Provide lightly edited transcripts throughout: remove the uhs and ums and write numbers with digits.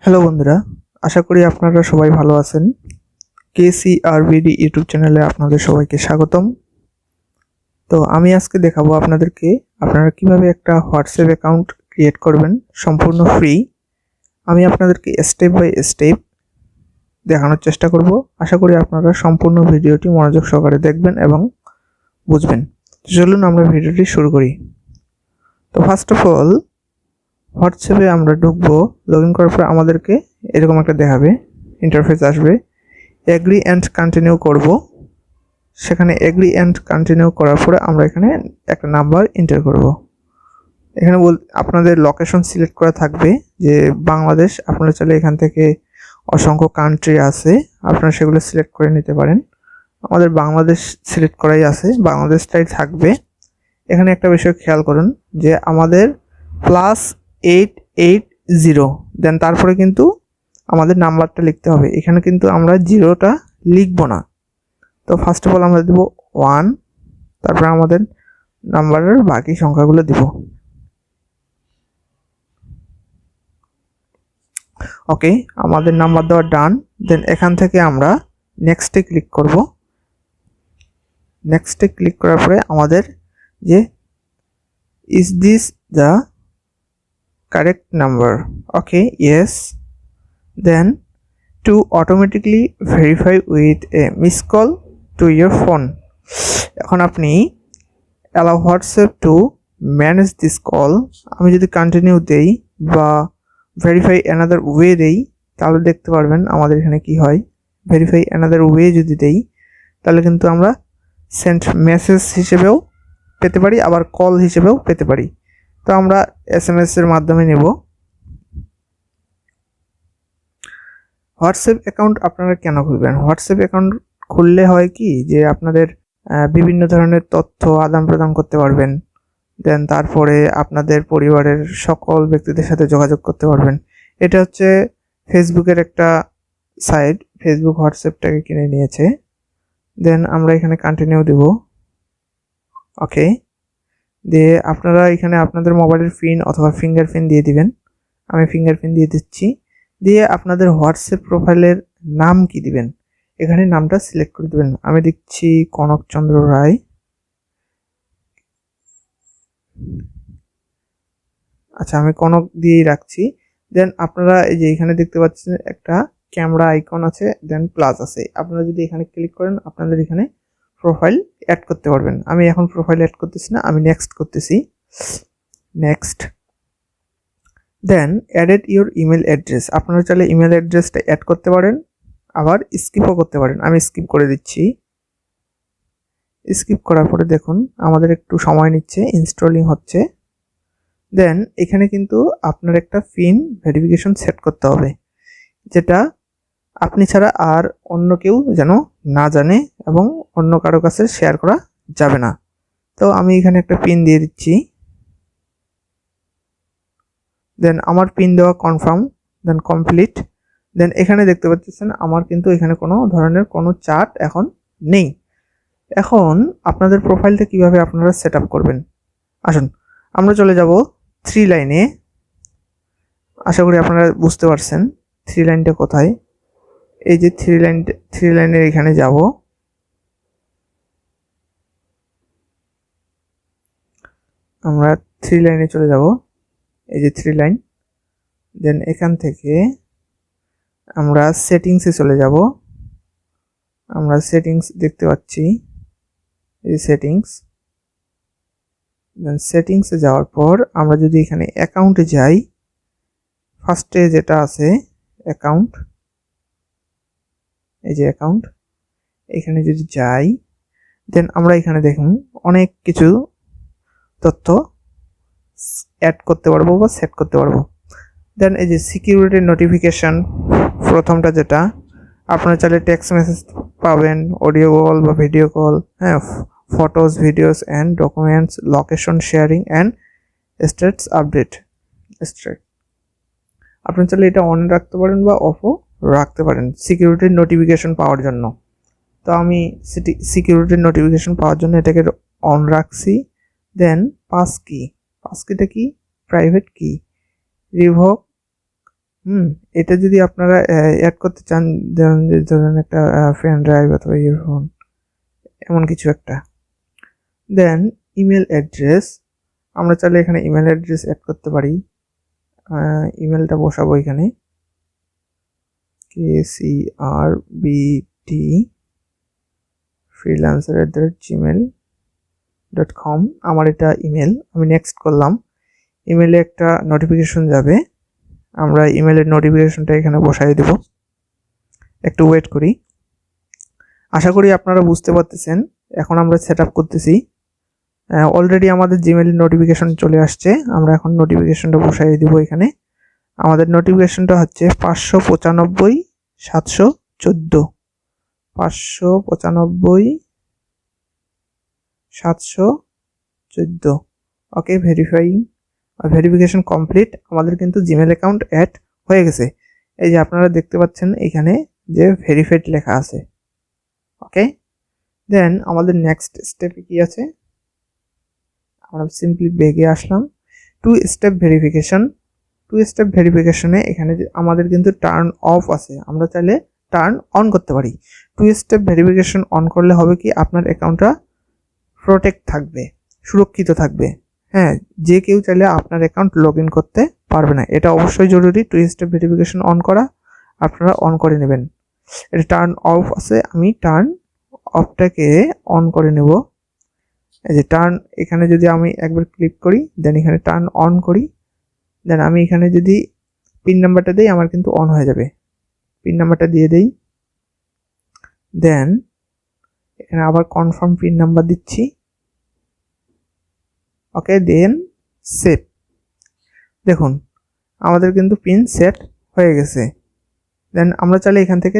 Hello বন্ধুরা, আশা করি আপনারা সবাই ভালো আছেন। কেসিআরবিডি ইউটিউব চ্যানেলে আপনাদের সবাইকে স্বাগতম। তো আমি আজকে দেখাবো আপনাদেরকে আপনারা কিভাবে একটা হোয়াটসঅ্যাপ অ্যাকাউন্ট ক্রিয়েট করবেন সম্পূর্ণ ফ্রি। আমি আপনাদেরকে স্টেপ বাই স্টেপ দেখানোর চেষ্টা করব। আশা করি আপনারা সম্পূর্ণ ভিডিওটি মনোযোগ সহকারে দেখবেন এবং বুঝবেন। চলুন আমরা ভিডিওটি শুরু করি। তো ফার্স্ট অফ অল হোয়াটসঅ্যাপে আমরা ঢুকবো। লগ ইন করার পর আমাদেরকে এরকম একটা দেখাবে, ইন্টারফেস আসবে। এগ্রি অ্যান্ড কন্টিনিউ করব। সেখানে এগ্রি অ্যান্ড কন্টিনিউ করার পরে আমরা এখানে একটা নাম্বার এন্টার করব। এখানে আপনাদের লোকেশন সিলেক্ট করা থাকবে যে বাংলাদেশ। আপনারা চাইলে এখান থেকে অসংখ্য কান্ট্রি আছে, আপনারা সেগুলো সিলেক্ট করে নিতে পারেন। আমাদের বাংলাদেশ সিলেক্ট করাই আছে, বাংলাদেশটাই থাকবে। এখানে একটা বিষয় খেয়াল করুন যে আমাদের +880 দেন তারপরে কিন্তু আমাদের নাম্বারটা লিখতে হবে। এখানে কিন্তু আমরা জিরোটা লিখবো না। তো ফার্স্ট অফ অল আমরা দেব 1, তারপরে আমাদের নাম্বারের বাকি সংখ্যাগুলো দিব। ওকে, আমাদের নাম্বার দেওয়া ডান। দেন এখান থেকে আমরা নেক্সটে ক্লিক করব। নেক্সটে ক্লিক করার পরে আমাদের যে is this the correct number, okay yes. Then to automatically verify with a missed call to your phone. এখন আপনি allow WhatsApp to manage this call। আমি যদি কন্টিনিউ দেই বা ভেরিফাই অ্যানাদার ওয়ে দেই তাহলে দেখতে পারবেন আমাদের এখানে কি হয়। ভেরিফাই অ্যানাদার ওয়ে যদি দেই তাহলে কিন্তু আমরা সেন্ড মেসেজ হিসেবেও পেতে পারি, আবার কল হিসেবেও পেতে পারি। তো আমরা SMS এর মাধ্যমে নেব। হোয়াটসঅ্যাপ অ্যাকাউন্ট আপনারা কেন খুলবেন? হোয়াটসঅ্যাপ অ্যাকাউন্ট খুললে হয় কি যে আপনাদের বিভিন্ন ধরনের তথ্য আদান প্রদান করতে পারবেন। দেন তারপরে আপনাদের পরিবারের সকল ব্যক্তিদের সাথে যোগাযোগ করতে পারবেন। এটা হচ্ছে ফেসবুকের একটা সাইট, ফেসবুক হোয়াটসঅ্যাপটাকে কিনে নিয়েছে। দেন আমরা এখানে কন্টিনিউ দেব। ওকে, দিয়ে আপনারা এখানে আপনাদের মোবাইলের পিন অথবা ফিঙ্গারপ্রিন্ট দিয়ে দিবেন। আমি ফিঙ্গারপ্রিন্ট দিয়ে দিচ্ছি। দিয়ে আপনাদের হোয়াটসঅ্যাপ প্রোফাইলের নাম কি দিবেন, এখানে নামটা সিলেক্ট করে দেবেন। আমি দিচ্ছি কনকচন্দ্র রায়। আচ্ছা, আমি কনক দিয়েই রাখছি। দেন আপনারা এই যে এখানে দেখতে পাচ্ছেন একটা ক্যামেরা আইকন আছে, দেন প্লাস আছে। আপনারা যদি এখানে ক্লিক করেন আপনাদের এখানে প্রোফাইল অ্যাড করতে পারবেন। আমি এখন প্রোফাইল অ্যাড করতেছি না, আমি নেক্সট করতেছি। Next. Then added your email address. আপনারা চাইলে ইমেল অ্যাড্রেসটা অ্যাড করতে পারেন, আবার স্কিপও করতে পারেন। আমি স্কিপ করে দিচ্ছি। স্কিপ করার পরে দেখুন আমাদের একটু সময় নিচ্ছে, ইনস্টলিং হচ্ছে। দেন এখানে কিন্তু আপনার একটা পিন ভেরিফিকেশন সেট করতে হবে, যেটা আপনি ছাড়া আর অন্য কেউ যেন না জানে এবং অন্য কারো কাছে শেয়ার করা যাবে না। তো আমি এখানে একটা পিন দিয়ে দিচ্ছি। দেন আমার পিন দেওয়া কনফার্ম, দেন কমপ্লিট। দেন এখানে দেখতে পাচ্ছেন আমার কিন্তু এখানে কোনো ধরনের কোনো চার্ট এখন নেই। এখন আপনাদের প্রোফাইলটা কিভাবে আপনারা সেট আপ করবেন, আসুন আমরা চলে যাব 3 লাইনে। আশা করি আপনারা বুঝতে পারছেন 3 লাইনটা কোথায়। এই যে 3 লাইনের এখানে যাব। আমরা 3 লাইনে চলে যাব, এই যে 3 লাইন। দেন এখান থেকে আমরা সেটিংসে চলে যাব। আমরা সেটিংস দেখতে পাচ্ছি, এই সেটিংস। দেন সেটিংসে যাওয়ার পর আমরা যদি এখানে অ্যাকাউন্টে যাই, ফার্স্টে যেটা আছে অ্যাকাউন্ট, এই যে অ্যাকাউন্ট, এখানে যদি যাই দেন আমরা এখানে দেখুন অনেক কিছু তথ্য অ্যাড করতে পারবো বা সেট করতে পারবো। দেন এই যে সিকিউরিটি নোটিফিকেশন, প্রথমটা যেটা আপনারা চাইলে টেক্সট মেসেজ পাবেন, অডিও কল বা ভিডিও কল, হ্যাঁ, photos, videos and documents, location sharing and status update. আপনি চাইলে এটা অন রাখতে পারেন বা অফও রাখতে পারেন সিকিউরিটির নোটিফিকেশন পাওয়ার জন্য। তো আমি সিকিউরিটির নোটিফিকেশন পাওয়ার জন্য এটাকে অন রাখছি। দেন পাস কিটা কি প্রাইভেট কি, রিভোক এটা যদি আপনারা অ্যাড করতে চান, ধরেন একটা পেন ড্রাইভ অথবা ইয়ারফোন, এমন কিছু একটা। দেন ইমেল অ্যাড্রেস, আমরা চাইলে এখানে ইমেল অ্যাড্রেস অ্যাড করতে পারি। ইমেলটা বসাবো এখানে kcrbd freelancer@gmail.com। আমার এটা ইমেল, আমি নেক্সট করলাম। ইমেলে একটা নোটিফিকেশন যাবে, আমরা ইমেলের নোটিফিকেশনটা এখানে বসাই দেব। একটু ওয়েট করি। আশা করি আপনারা বুঝতে পারতেছেন। এখন আমরা সেট আপ করতেছি। অলরেডি আমাদের জিমেইলের নোটিফিকেশন চলে আসছে, আমরা এখন নোটিফিকেশনটা বসাই দেব এখানে। আমাদের নোটিফিকেশনটা হচ্ছে 595-714 595-714। ওকে, ভেরিফিকেশন কমপ্লিট। আমাদের কিন্তু জিমেইল অ্যাকাউন্ট অ্যাড হয়ে গেছে। এই যে আপনারা দেখতে পাচ্ছেন এখানে যে ভেরিফাইড লেখা আছে। ওকে, দেন আমাদের নেক্সট স্টেপে কি আছে, আমরা সিম্পলি ব্যাগে আসলাম। টু স্টেপ ভেরিফিকেশনে এখানে আমাদের কিন্তু টার্ন অফ আছে, আমরা চাইলে টার্ন অন করতে পারি। টু স্টেপ ভেরিফিকেশন অন করলে হবে কি, আপনার অ্যাকাউন্টটা প্রোটেক্ট থাকবে, সুরক্ষিত থাকবে। হ্যাঁ, যে কেউ চাইলে আপনার অ্যাকাউন্ট লগ ইন করতে পারবে না। এটা অবশ্যই জরুরি, টু স্টেপ ভেরিফিকেশন অন করা। আপনারা অন করে নেবেন। এটা টার্ন অফ আছে, আমি টার্ন অফটাকে অন করে নেব। এই যে টার্ন, এখানে যদি আমি একবার ক্লিক করি, দেন এখানে টার্ন অন করি, দেন আমি এখানে যদি পিন নাম্বারটা দিই, আমার কিন্তু অন হয়ে যাবে। পিন নাম্বারটা দিয়ে দেই, দেন এখানে আবার কনফার্ম পিন নাম্বার দিচ্ছি। ওকে, দেন সেট। দেখুন আমাদের কিন্তু পিন সেট হয়ে গেছে। দেন আমরা চাইলে এখান থেকে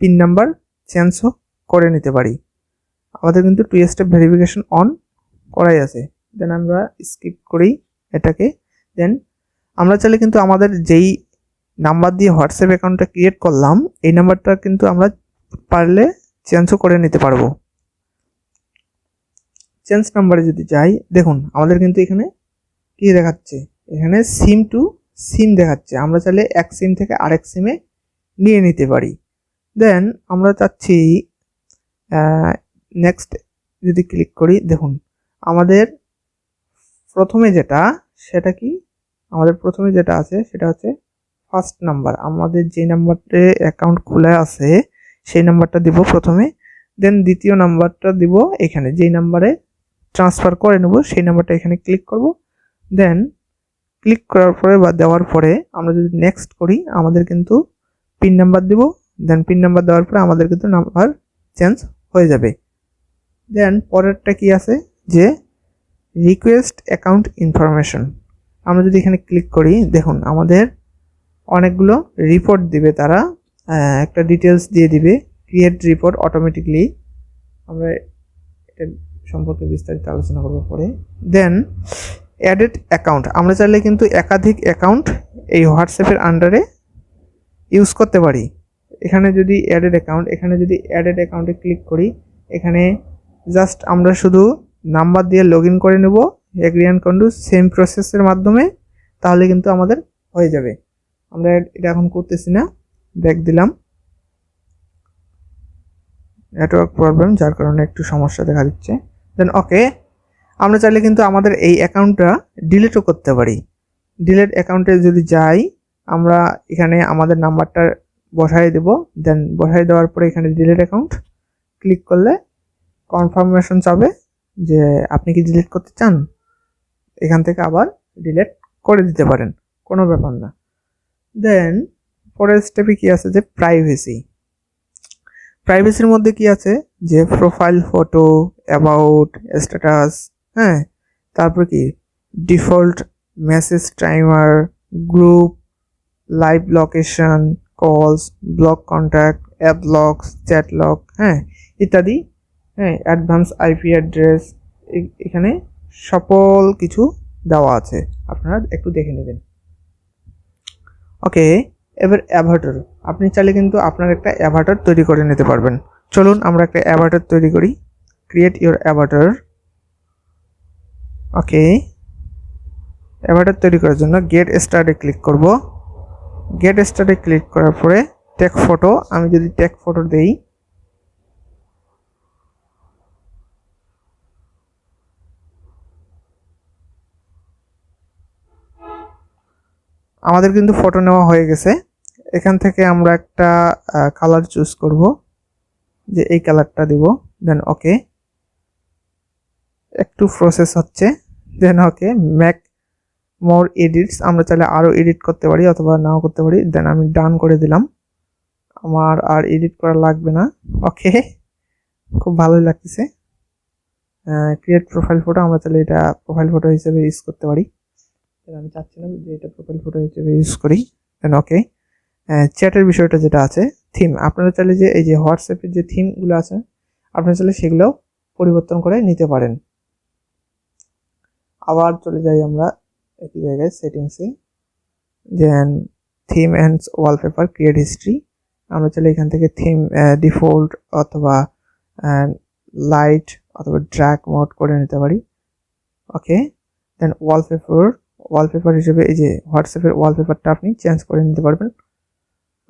পিন নাম্বার চেঞ্জও করে নিতে পারি। আমাদের কিন্তু টু স্টেপ ভেরিফিকেশন অন করাই আছে। দেন আমরা স্কিপ করি এটাকে। দেন আমরা চাইলে কিন্তু আমাদের যেই নাম্বার দিয়ে হোয়াটসঅ্যাপ অ্যাকাউন্টটা ক্রিয়েট করলাম, এই নাম্বারটা কিন্তু আমরা পারলে চেঞ্জও করে নিতে পারবো। চেঞ্জ নাম্বারে যদি যাই, দেখুন আমাদের কিন্তু এখানে কি দেখাচ্ছে, এখানে সিম টু সিম দেখাচ্ছে। আমরা চাইলে এক সিম থেকে আরেক সিমে নিয়ে নিতে পারি। দেন আমরা চাচ্ছি নেক্সট যদি ক্লিক করি, দেখুন আমাদের প্রথমে যেটা, সেটা কি, আমাদের প্রথমে যেটা আছে সেটা হচ্ছে ফার্স্ট নাম্বার। আমাদের যে নাম্বারে অ্যাকাউন্ট খোলা আছে সেই নাম্বারটা দিব প্রথমে। দেন দ্বিতীয় নাম্বারটা দিব এখানে, যেই নাম্বারে ট্রান্সফার করে নেব সেই নাম্বারটা এখানে ক্লিক করব। দেন ক্লিক করার পরে বা দেওয়ার পরে আমরা যদি নেক্সট করি, আমাদের কিন্তু পিন নাম্বার দিব। দেন পিন নাম্বার দেওয়ার পরে আমাদের কিন্তু নাম্বার চেঞ্জ হয়ে যাবে। দেন পরেরটা কি আছে, যে রিকোয়েস্ট অ্যাকাউন্ট ইনফরমেশন। আমরা যদি এখানে ক্লিক করি, দেখুন আমাদের অনেকগুলো রিপোর্ট দিবে, তারা একটা ডিটেলস দিয়ে দিবে, ক্রিয়েট রিপোর্ট অটোমেটিকলি। আমরা এটা সম্পর্কে বিস্তারিত আলোচনা করবো পরে। দেন অ্যাডেড অ্যাকাউন্ট, আমরা চাইলে কিন্তু একাধিক অ্যাকাউন্ট এই হোয়াটসঅ্যাপের আন্ডারে ইউজ করতে পারি। এখানে যদি অ্যাডেড অ্যাকাউন্টে ক্লিক করি, এখানে জাস্ট আমরা শুধু নাম্বার দিয়ে লগ ইন করে নেব, এগ্রি অ্যান্ড কন্টিনিউ সেম প্রসেসের মাধ্যমে, তাহলে কিন্তু আমাদের হয়ে যাবে। আমরা এটা এখন করতেছি না, ব্যাক দিলাম। নেটওয়ার্ক প্রবলেম, যার কারণে একটু সমস্যা দেখা দিচ্ছে। দেন ওকে, আমরা চাইলে কিন্তু আমাদের এই অ্যাকাউন্টটা ডিলিটও করতে পারি। ডিলিট অ্যাকাউন্টে যদি যাই, আমরা এখানে আমাদের নাম্বারটা বসাই দেব। দেন বসাই দেওয়ার পরে এখানে ডিলিট অ্যাকাউন্ট ক্লিক করলে কনফার্মেশন চাবে যে আপনি কি ডিলিট করতে চান। এখান থেকে আবার ডিলিট করে দিতে পারেন, কোনো ব্যাপার না। দেন পরের স্টেপে কি আছে, যে প্রাইভেসির মধ্যে কি আছে, যে প্রোফাইল ফটো, অ্যাবাউট, স্ট্যাটাস, হ্যাঁ, তারপর কি default message timer, group, live location, calls, block contact, app locks, chat lock, হ্যাঁ, ইত্যাদি। হ্যাঁ, অ্যাডভান্স আইপি অ্যাড্রেস, এখানে সকল কিছু দেওয়া আছে, আপনারা একটু দেখে নেবেন। ওকে, এবার অ্যাভাটার, আপনি চাইলে কিন্তু আপনার একটা অ্যাভাটার তৈরি করে নিতে পারবেন। চলুন আমরা একটা অ্যাভাটার তৈরি করি। Create your Avatar. Okay, Avatar তৈরি করার জন্য গেট স্টার্টে ক্লিক করব। গেট স্টার্টে ক্লিক করার পরে টেক ফটো, আমি যদি টেক ফটো দেই, আমাদের কিন্তু ফটো নেওয়া হয়ে গেছে। এখান থেকে আমরা একটা কালার চুজ করব, যে এই কালারটা দিব, দেন ওকে। একটু প্রসেস হচ্ছে, দেন ওকে। ম্যাক মোর এডিটস, আমরা চাইলে আরও এডিট করতে পারি অথবা নাও করতে পারি। দেন আমি ডান করে দিলাম, আমার আর এডিট করা লাগবে না। ওকে, খুব ভালোই লাগতেছে। ক্রিয়েট প্রোফাইল ফটো, আমরা চাইলে এটা প্রোফাইল ফটো হিসেবে ইউজ করতে পারি। আমি চাচ্ছিলাম যে এটা প্রোফাইল ফটো হিসেবে ইউজ করি। দেন ওকে। চ্যাটের বিষয়টা যেটা আছে থিম, আপনারা চাইলে যে এই যে হোয়াটসঅ্যাপের যে থিমগুলো আছে আপনারা চাইলে সেগুলো পরিবর্তন করে নিতে পারেন। আবার চলে যাই আমরা একই জায়গায় সেটিংসে, then theme and wallpaper, create history. আমরা চাইলে এখান থেকে থিম ডিফল্ট অথবা লাইট অথবা ড্র্যাগ মোড করে নিতে পারি। ওকে। দেন ওয়ালপেপার হিসেবে এই যে হোয়াটসঅ্যাপের ওয়ালপেপারটা আপনি চেঞ্জ করে নিতে পারবেন।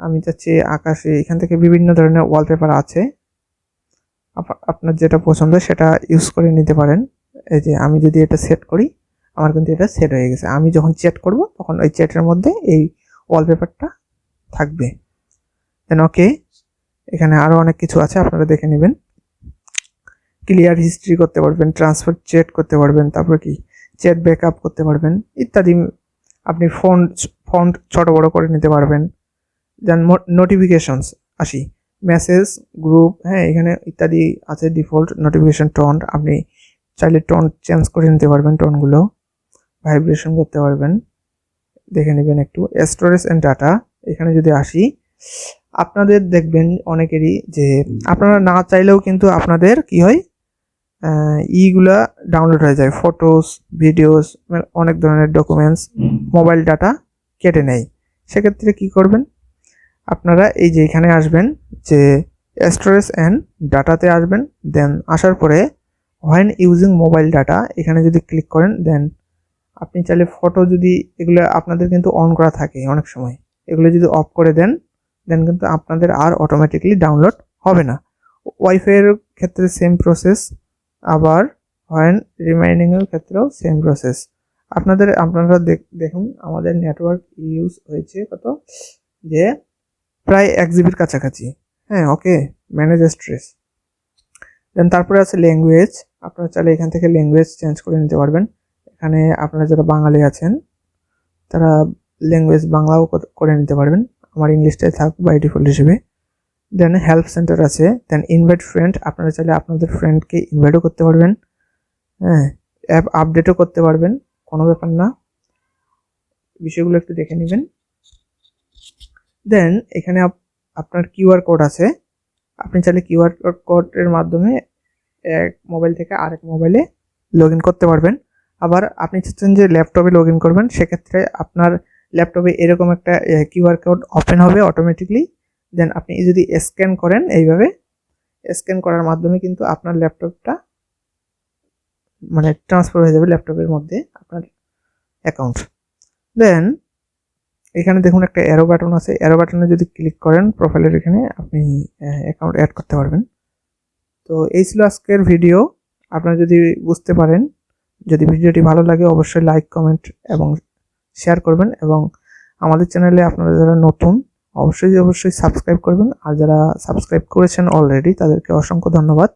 আমি চাচ্ছি আকাশে, এখান থেকে বিভিন্ন ধরনের ওয়ালপেপার আছে, আপনার যেটা পছন্দ সেটা ইউজ করে নিতে পারেন। এই যে আমি যদি এটা সেট করি, আমার কিন্তু এটা সেট হয়ে গেছে। আমি যখন চ্যাট করব তখন ওই চ্যাটের মধ্যে এই ওয়ালপেপারটা থাকবে। দেন ওকে। এখানে আরও অনেক কিছু আছে, আপনারা দেখে নেবেন। ক্লিয়ার হিস্ট্রি করতে পারবেন, ট্রান্সফার চ্যাট করতে পারবেন, তারপর কি চ্যাট ব্যাকআপ করতে পারবেন ইত্যাদি। আপনি ফন্ট ছোট বড় করে নিতে পারবেন। দেন নোটিফিকেশনস আসি, মেসেজ, গ্রুপ, হ্যাঁ এখানে ইত্যাদি আছে। ডিফল্ট নোটিফিকেশন টোন, আপনি চাইলে টোন চেঞ্জ করে নিতে পারবেন, টোনগুলো ভাইব্রেশন করতে পারবেন, দেখে নেবেন একটু। স্টোরেজ অ্যান্ড ডাটা, এখানে যদি আসি, আপনাদের দেখবেন অনেকেরই যে আপনারা না চাইলেও কিন্তু আপনাদের কি হয়, ইগুলা ডাউনলোড হয়ে যায়, ফটোস, ভিডিওস, অনেক ধরনের ডকুমেন্টস, মোবাইল ডাটা কেটে নেয়। সেক্ষেত্রে কি করবেন, আপনারা এই যে এখানে আসবেন, যে স্টোরেজ অ্যান্ড ডাটাতে আসবেন। দেন আসার পরে হোয়েন ইউজিং মোবাইল ডাটা, এখানে যদি ক্লিক করেন, দেন আপনি চাইলে ফটো যদি এগুলো আপনাদের কিন্তু অন করা থাকে অনেক সময়, এগুলো যদি অফ করে দেন কিন্তু আপনাদের আর অটোমেটিকলি ডাউনলোড হবে না। ওয়াইফাইয়ের ক্ষেত্রে সেম প্রসেস, আবার হোয়েন রিমাইন্ডিংয়ের ক্ষেত্রেও সেম প্রসেস। আপনারা দেখুন আমাদের নেটওয়ার্ক ইউজ হয়েছে কত, যে প্রায় 1 জিবির কাছাকাছি। হ্যাঁ ওকে, ম্যানেজ স্ট্রেস। দেন তারপরে আছে ল্যাঙ্গুয়েজ, আপনারা চাইলে এখান থেকে ল্যাঙ্গুয়েজ চেঞ্জ করে নিতে পারবেন। এখানে আপনারা যারা বাঙালি আছেন তারা ল্যাঙ্গুয়েজ বাংলাও করে নিতে পারবেন, আমার ইংলিশটাই থাক বাই ডিফল্ট হিসেবে। দেন হেল্প সেন্টার আছে। দেন ইনভাইট ফ্রেন্ড, আপনারা চাইলে আপনাদের ফ্রেন্ডকে ইনভাইটও করতে পারবেন, হ্যাঁ অ্যাপ আপডেটও করতে পারবেন, কোনো ব্যাপার না। বিষয়গুলো একটু দেখে নেবেন। দেন এখানে আপনার কিউআর কোড আছে, আপনি চাইলে কিউআর কোডের মাধ্যমে এক মোবাইল থেকে আরেক মোবাইলে লগ ইন করতে পারবেন। আবার আপনি চাচ্ছেন যে ল্যাপটপে লগ ইন করবেন, সেক্ষেত্রে আপনার ল্যাপটপে এরকম একটা কিউআর কোড ওপেন হবে অটোমেটিকলি। দেন আপনি যদি স্ক্যান করেন, এইভাবে স্ক্যান করার মাধ্যমে কিন্তু আপনার ল্যাপটপটা মানে ট্রান্সফার হয়ে যাবে ল্যাপটপের মধ্যে আপনার অ্যাকাউন্ট। দেন এখানে দেখুন একটা অ্যারো বাটন আছে, অ্যারো বাটনে যদি ক্লিক করেন প্রোফাইলের এখানে আপনি অ্যাকাউন্ট অ্যাড করতে পারবেন। তো এই ছিল আজকের ভিডিও। আপনারা যদি বুঝতে পারেন, যদি ভিডিওটি ভালো লাগে অবশ্যই লাইক, কমেন্ট এবং শেয়ার করবেন, এবং আমাদের চ্যানেলে আপনারা যারা নতুন অবশ্যই সাবস্ক্রাইব করবেন, আর যারা সাবস্ক্রাইব করেছেন অলরেডি তাদেরকে অসংখ্য ধন্যবাদ।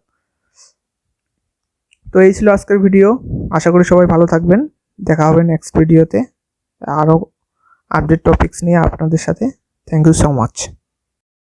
তো এই ছিল আজকের ভিডিও, আশা করি সবাই ভালো থাকবেন। দেখা হবে নেক্সট ভিডিওতে আরও আপডেট টপিকস নিয়ে আপনাদের সাথে। Thank you so much.